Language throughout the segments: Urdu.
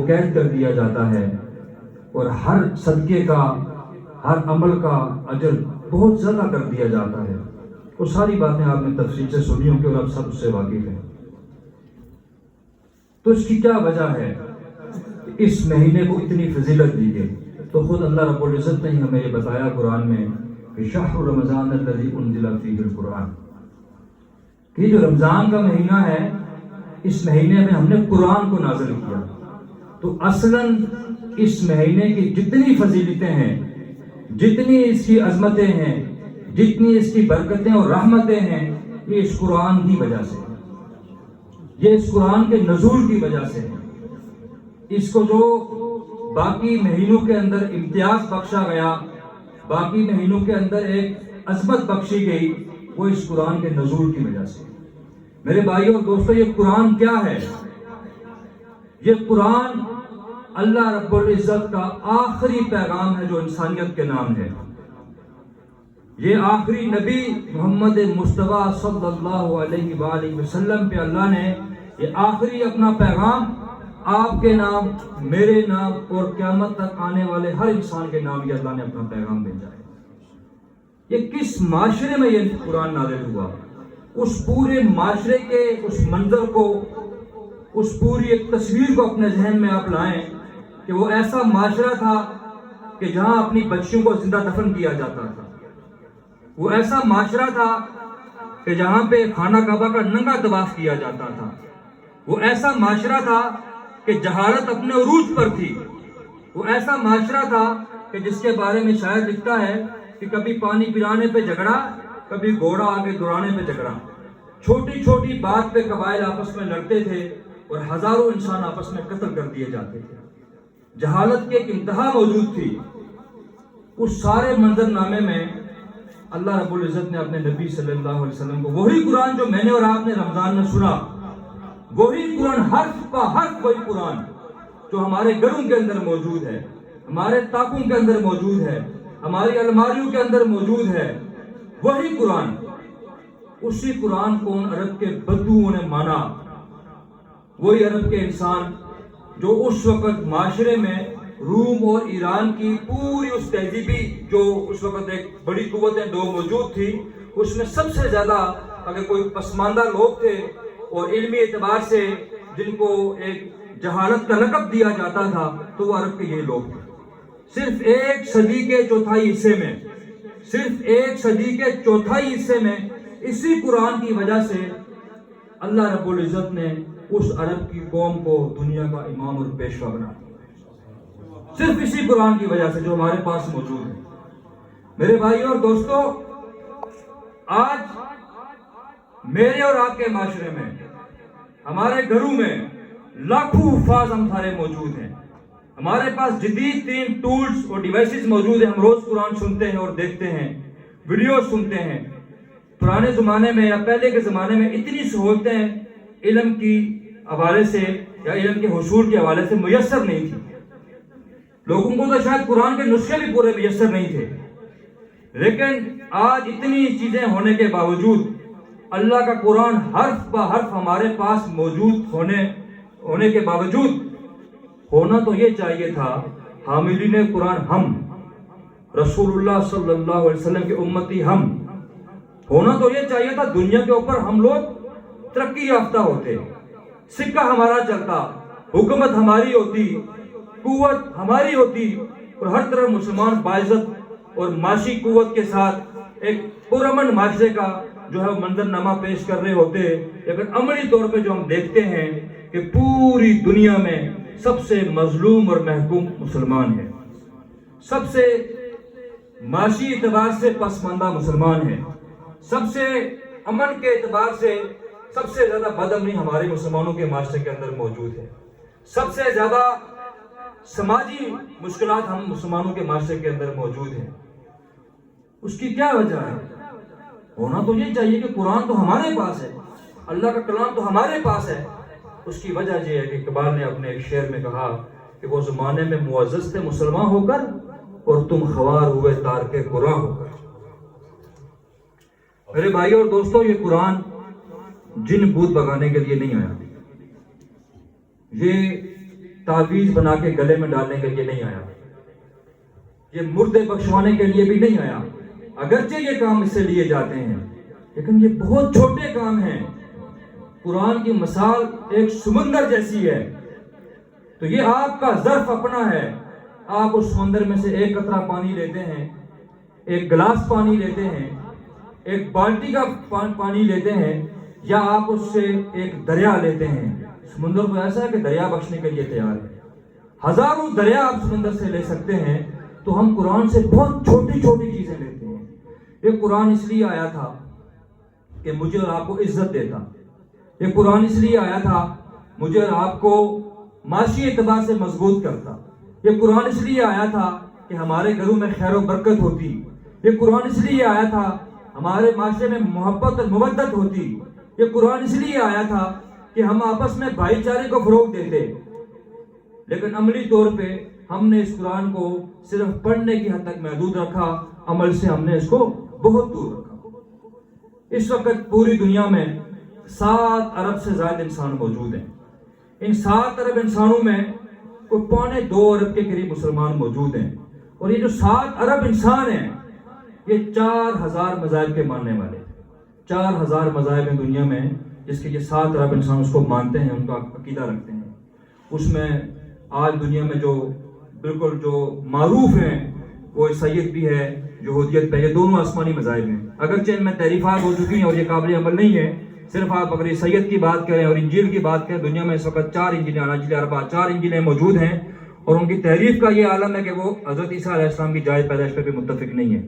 قید کر دیا جاتا ہے، اور ہر صدقے کا، ہر عمل کا اجر بہت زیادہ کر دیا جاتا ہے۔ وہ ساری باتیں آپ نے تفصیل سے سنی ہوں کہ اور آپ سب اس سے واقف ہیں۔ تو اس کی کیا وجہ ہے اس مہینے کو اتنی فضیلت دی گئی؟ تو خود اللہ رب العزت نے ہمیں یہ بتایا قرآن میں کہ شہر رمضان الذی انزل فیہ القرآن، کہ جو رمضان کا مہینہ ہے، اس مہینے میں ہم نے قرآن کو نازل کیا۔ تو اصلاً اس مہینے کی جتنی فضیلتیں ہیں، جتنی اس کی عظمتیں ہیں، جتنی اس کی برکتیں اور رحمتیں ہیں، یہ اس قرآن کی وجہ سے، یہ اس قرآن کے نزول کی وجہ سے ہے۔ اس کو جو باقی مہینوں کے اندر امتیاز بخشا گیا، باقی مہینوں کے اندر ایک عظمت بخشی گئی، وہ اس قرآن کے نزول کی وجہ سے۔ میرے بھائیوں اور دوستوں، یہ قرآن کیا ہے؟ یہ قرآن اللہ رب العزت کا آخری پیغام ہے جو انسانیت کے نام ہے۔ یہ آخری نبی محمد مصطفیٰ صلی اللہ علیہ وآلہ وسلم پہ اللہ نے یہ آخری اپنا پیغام آپ کے نام، میرے نام اور قیامت تک آنے والے ہر انسان کے نام یہ اللہ نے اپنا پیغام بھیجا ہے۔ یہ کس معاشرے میں یہ قرآن نازل ہوا؟ اس پورے معاشرے کے اس منظر کو، اس پوری ایک تصویر کو اپنے ذہن میں آپ لائیں کہ وہ ایسا معاشرہ تھا کہ جہاں اپنی بچیوں کو زندہ دفن کیا جاتا تھا۔ وہ ایسا معاشرہ تھا کہ جہاں پہ خانہ کعبہ کا ننگا طواف کیا جاتا تھا۔ وہ ایسا معاشرہ تھا کہ جہالت اپنے عروج پر تھی۔ وہ ایسا معاشرہ تھا کہ جس کے بارے میں شاعر لکھتا ہے کہ کبھی پانی پلانے پہ جھگڑا، کبھی گھوڑا آگے دوڑانے پہ جھگڑا۔ چھوٹی چھوٹی بات پہ قبائل آپس میں لڑتے تھے اور ہزاروں انسان آپس میں قتل کر دیے جاتے تھے۔ جہالت کی ایک انتہا موجود تھی۔ اس سارے منظر نامے میں اللہ رب العزت نے اپنے نبی صلی اللہ علیہ وسلم کو وہی قرآن جو میں نے اور آپ نے رمضان میں سنا، وہی قرآن، حرف پہ حرف وہی قرآن جو ہمارے گھروں کے اندر موجود ہے، ہمارے طاقوں کے اندر موجود ہے، ہماری الماریوں کے اندر موجود ہے، وہی قرآن، اسی قرآن کو ان عرب کے بدوؤں نے مانا۔ وہی عرب کے انسان جو اس وقت معاشرے میں روم اور ایران کی پوری اس تہذیبی جو اس وقت ایک بڑی قوتیں دو موجود تھی، اس میں سب سے زیادہ اگر کوئی پسماندہ لوگ تھے اور علمی اعتبار سے جن کو ایک جہالت کا لقب دیا جاتا تھا، تو وہ عرب کے یہ لوگ تھے۔ صرف ایک صدی کے چوتھائی حصے میں، صرف ایک صدی کے چوتھائی حصے میں اسی قرآن کی وجہ سے اللہ رب العزت نے اس عرب کی قوم کو دنیا کا امام اور پیشوا بنا دیا، صرف اسی قرآن کی وجہ سے جو ہمارے پاس موجود ہے۔ میرے بھائیوں اور دوستوں، آج میرے اور آپ کے معاشرے میں، ہمارے گھروں میں لاکھوں حفاظ ہمارے موجود ہیں۔ ہمارے پاس جدید ترین ٹولز اور ڈیوائسز موجود ہیں۔ ہم روز قرآن سنتے ہیں اور دیکھتے ہیں، ویڈیو سنتے ہیں۔ پرانے زمانے میں یا پہلے کے زمانے میں اتنی سہولتیں علم کی حوالے سے یا علم کے حصول کے حوالے سے میسر نہیں تھی۔ لوگوں کو تو شاید قرآن کے نسخے بھی پورے میسر نہیں تھے، لیکن آج اتنی چیزیں ہونے کے باوجود اللہ کا قرآن حرف بہ حرف ہمارے پاس موجود ہونے کے باوجود ہونا تو یہ چاہیے تھا، حاملین قرآن ہم، رسول اللہ صلی اللہ علیہ وسلم کے امتی ہم، ہونا تو یہ چاہیے تھا دنیا کے اوپر ہم لوگ ترقی یافتہ ہوتے، سکہ ہمارا چلتا، حکومت ہماری ہوتی، قوت ہماری ہوتی، اور ہر طرف مسلمان باعزت اور معاشی قوت کے ساتھ ایک پرامن معاشرے کا جو ہے منظر نامہ پیش کر رہے ہوتے۔ لیکن عملی طور پہ جو ہم دیکھتے ہیں کہ پوری دنیا میں سب سے مظلوم اور محکوم مسلمان ہے، سب سے معاشی اعتبار سے پسماندہ مسلمان ہے، سب سے امن کے اعتبار سے سب سے زیادہ بدامنی ہمارے مسلمانوں کے معاشرے کے اندر موجود ہے، سب سے زیادہ سماجی مشکلات ہم مسلمانوں کے معاشرے کے اندر موجود ہیں۔ اس کی کیا وجہ ہے؟ ہونا تو یہ چاہیے کہ قرآن تو ہمارے پاس ہے، اللہ کا کلام تو ہمارے پاس ہے۔ اس کی وجہ یہ ہے کہ اقبال نے اپنے ایک شعر میں کہا کہ وہ زمانے میں معزز تھے مسلمان ہو کر، اور تم خوار ہوئے تارک قرآن ہو کر۔ میرے بھائیوں اور دوستوں، یہ قرآن جن بھوت بگانے کے لیے نہیں آیا، یہ تعویذ بنا کے گلے میں ڈالنے کے لیے نہیں آیا، یہ مردے بخشوانے کے لیے بھی نہیں آیا، اگرچہ یہ کام اس سے لیے جاتے ہیں لیکن یہ بہت چھوٹے کام ہیں۔ قرآن کی مثال ایک سمندر جیسی ہے، تو یہ آپ کا ظرف اپنا ہے، آپ اس سمندر میں سے ایک قطرہ پانی لیتے ہیں، ایک گلاس پانی لیتے ہیں، ایک بالٹی کا پانی لیتے ہیں، یا آپ اس سے ایک دریا لیتے ہیں۔ سمندر کو ایسا ہے کہ دریا بخشنے کے لیے تیار ہے، ہزاروں دریا آپ سمندر سے لے سکتے ہیں، تو ہم قرآن سے بہت چھوٹی چھوٹی چیزیں لیتے ہیں۔ یہ قرآن اس لیے آیا تھا کہ مجھے اور آپ کو عزت دیتا، یہ قرآن اس لیے آیا تھا مجھے اور آپ کو معاشی اعتبار سے مضبوط کرتا، یہ قرآن اس لیے آیا تھا کہ ہمارے گھروں میں خیر و برکت ہوتی، یہ قرآن اس لیے آیا تھا ہمارے معاشرے میں محبت اور مودت ہوتی، یہ قرآن اس لیے آیا تھا کہ ہم آپس میں بھائی چارے کو فروغ دیتے۔ لیکن عملی طور پہ ہم نے اس قرآن کو صرف پڑھنے کی حد تک محدود رکھا، عمل سے ہم نے اس کو بہت دور رکھا۔ اس وقت پوری دنیا میں 7 ارب سے زائد انسان موجود ہیں، ان 7 ارب انسانوں میں کوئی 2.25 ارب کے قریب مسلمان موجود ہیں، اور یہ جو 7 ارب انسان ہیں یہ 4000 مذاہب کے ماننے والے، 4000 مذاہب ہیں دنیا میں جس کے یہ 7 ارب انسان اس کو مانتے ہیں، ان کا عقیدہ رکھتے ہیں۔ اس میں آج دنیا میں جو بالکل جو معروف ہیں وہ سید بھی ہے، یہودیت پہ، یہ دونوں آسمانی مذاہب ہیں، اگرچہ ان میں تحریفات ہو چکی ہیں اور یہ قابل عمل نہیں ہے۔ صرف آپ اگر سید کی بات کریں اور انجیل کی بات کریں، دنیا میں اس وقت 4 انجیلیں، اناجیل اربعہ، 4 انجیلیں موجود ہیں، اور ان کی تحریف کا یہ عالم ہے کہ وہ حضرت عیسیٰ علیہ السلام کی جائز پیدائش پہ بھی متفق نہیں ہے،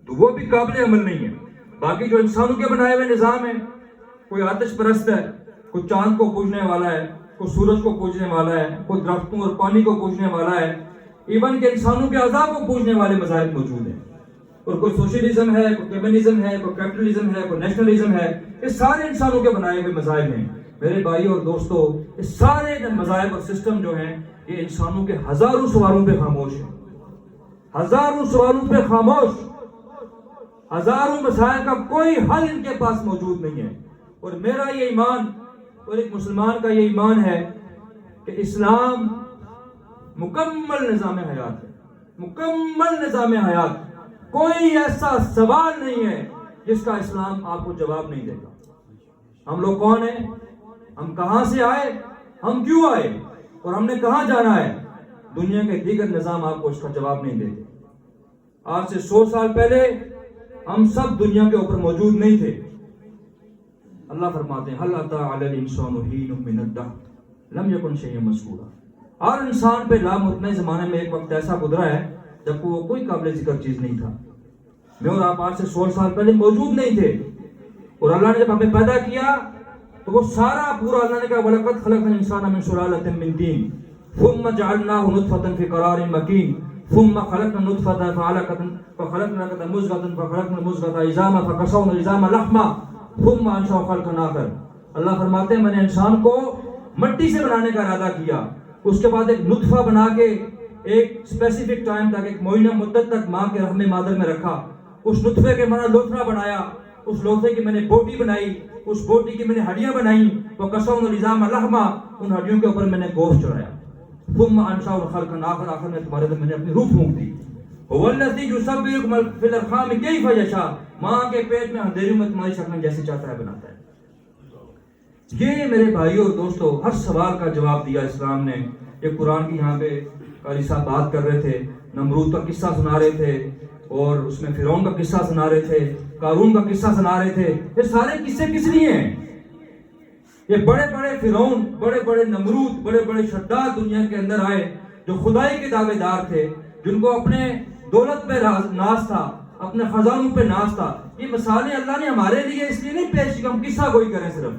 تو وہ بھی قابل عمل نہیں ہے۔ باقی جو انسانوں کے بنائے ہوئے نظام ہیں، کوئی آتش پرست ہے، کوئی چاند کو پوجنے والا ہے، کوئی سورج کو پوجنے والا ہے، کوئی درختوں اور پانی کو پوجنے والا ہے، ایون کہ انسانوں کے اعضاء کو پوجنے والے مذاہب موجود ہیں، اور کوئی سوشلزم ہے، کوئی کمیونزم ہے، کوئی کیپٹلزم ہے، کوئی نیشنلزم ہے، یہ سارے انسانوں کے بنائے ہوئے مذاہب ہیں۔ میرے بھائی اور دوستو، یہ سارے مذاہب اور سسٹم جو ہیں یہ انسانوں کے ہزاروں سوالوں پہ خاموش ہیں، ہزاروں سوالوں پہ خاموش، ہزاروں مسائل کا کوئی حل ان کے پاس موجود نہیں ہے۔ اور میرا یہ ایمان اور ایک مسلمان کا یہ ایمان ہے کہ اسلام مکمل نظام حیات ہے، مکمل نظام حیات، کوئی ایسا سوال نہیں ہے جس کا اسلام آپ کو جواب نہیں دے گا۔ ہم لوگ کون ہیں، ہم کہاں سے آئے، ہم کیوں آئے، اور ہم نے کہاں جانا ہے، دنیا کے دیگر نظام آپ کو اس کا جواب نہیں دیتے۔ آج سے 100 سال پہلے ہم سب دنیا کے اوپر موجود نہیں تھے۔ اللہ فرماتے ہیں هل اتى على الانسان حين من الدهر لم يكن شيئا مذكورا، ہر انسان پہ لامحتمل زمانے میں ایک وقت ایسا گزرا ہے جب وہ کوئی قابل ذکر چیز نہیں تھا۔ میں اور آپ آج سے 100 سال پہلے موجود نہیں تھے، اور اللہ نے جب ہمیں پیدا کیا تو وہ سارا پورا اللہ نے کہا وَلَقَدْ خَلَقْنَا الْإِنسَانَ مِنْ سُلَالَةٍ مِنْ طِينٍ ثُمَّ جَعَلْنَاهُ نُطْفَةً فِي قَرَارٍ مَكِينٍ ثُمَّ خَلَقْنَا النُّطْفَةَ فَخَلَقْنَا الْعَلَقَةَ مُضْغَةً فَخَلَقْنَا الْمُضْغَةَ عِظَامًا فَكَسَوْنَا الْعِظَامَ لَحْمًا ثُمَّ أَنشَأْنَاهُ خَلْقًا آخَرَ۔ اللہ فرماتے ہیں میں نے انسان کو مٹی سے بنانے کا ارادہ کیا، اس کے بعد ایک نطفہ بنا کے ایک اسپیسیفک ٹائم تک، ایک معینہ مدت تک ماں کے رحم مادر میں رکھا، اس نطفے کے میں نے لوتھڑا بنایا، اس لوتھے کی میں نے بوٹی بنائی، اس بوٹی کی میں نے ہڈیاں بنائیں، وَكَسَوْنَا الْعِظَامَ لَحْمًا، ان ہڈیوں کے اوپر میں نے گوشت چڑھایا، ثُمَّ أَنشَأْنَاهُ خَلْقًا آخَرَ، آخر میں تمہارے اندر میں نے اپنی روح پھونک دی۔ هُوَ الَّذِي يُصَوِّرُكُمْ فِي الْأَرْحَامِ كَيْفَ يَشَاءُ، ماں کے پیٹ میں اندھیریوں میں تمہاری شکل جیسے چاہتا ہے بناتا ہے۔ یہ میرے بھائیوں اور دوستو ہر سوال کا جواب دیا اسلام نے۔ یہ قرآن کی یہاں پہ قاری صاحب بات کر رہے تھے، نمرود کا قصہ سنا رہے تھے، اور اس میں فرعون کا قصہ سنا رہے تھے، قارون کا قصہ سنا رہے تھے۔ یہ سارے قصے کس لیے ہیں؟ یہ بڑے بڑے فرعون، بڑے بڑے نمرود، بڑے بڑے شداد دنیا کے اندر آئے جو خدائی کے دعوے دار تھے، جن کو اپنے دولت پہ ناز تھا، اپنے خزانوں پہ ناز تھا۔ یہ مثالیں اللہ نے ہمارے لیے اس لیے نہیں پیش کی ہم قصہ گوئی کریں صرف،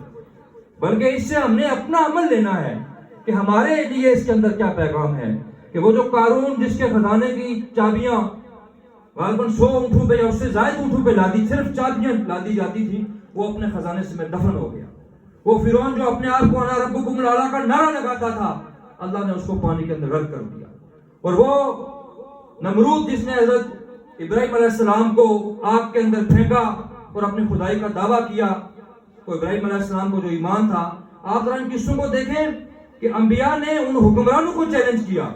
بلکہ اس سے ہم نے اپنا عمل لینا ہے کہ ہمارے لیے اس کے اندر کیا پیغام ہے۔ کہ وہ جو قارون جس کے خزانے کی چابیاں غالباً 100 اونٹوں پہ یا اس سے زائد اونٹوں پہ لادی، صرف چابیاں لادی جاتی تھی، وہ اپنے خزانے سے میں دفن ہو گیا۔ وہ فرعون جو اپنے آپ کو انا ربکم الاعلی کا نعرہ لگاتا تھا، اللہ نے اس کو پانی کے اندر غرق کر دیا۔ اور وہ نمرود جس نے حضرت ابراہیم علیہ السلام کو آگ کے اندر پھینکا اور اپنی خدائی کا دعویٰ کیا، تو ابراہیم علیہ السلام کو جو ایمان تھا، آپ ذرا ان قصوں کو دیکھیں کہ انبیاء نے ان حکمرانوں کو چیلنج کیا،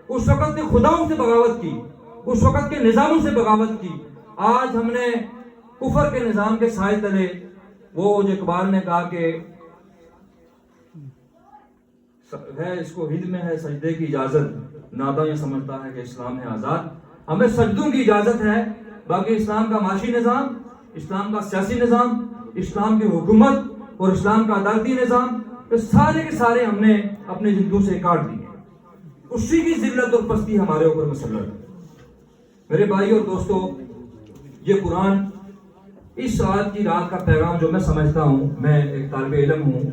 اس وقت کے خداؤں سے بغاوت کی، اس وقت کے نظاموں سے بغاوت کی. آج ہم نے کفر کے نظام کے سائے تلے، وہ جو اقبال نے کہا کہ ہے اس کو ہند میں ہے سجدے کی اجازت، ناداں یہ سمجھتا ہے کہ اسلام ہے آزاد. ہمیں سجدوں کی اجازت ہے، باقی اسلام کا معاشی نظام، اسلام کا سیاسی نظام، اسلام کی حکومت اور اسلام کا عدالتی نظام، یہ سارے کے سارے ہم نے اپنے جلدوں سے کاٹ دیے. اسی کی ذلت اور پستی ہمارے اوپر مسلط ہے. میرے بھائی اور دوستو، یہ قرآن اس آج کی رات کا پیغام جو میں سمجھتا ہوں، میں ایک طالب علم ہوں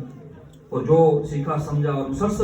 اور جو سیکھا سمجھا اور مسلسل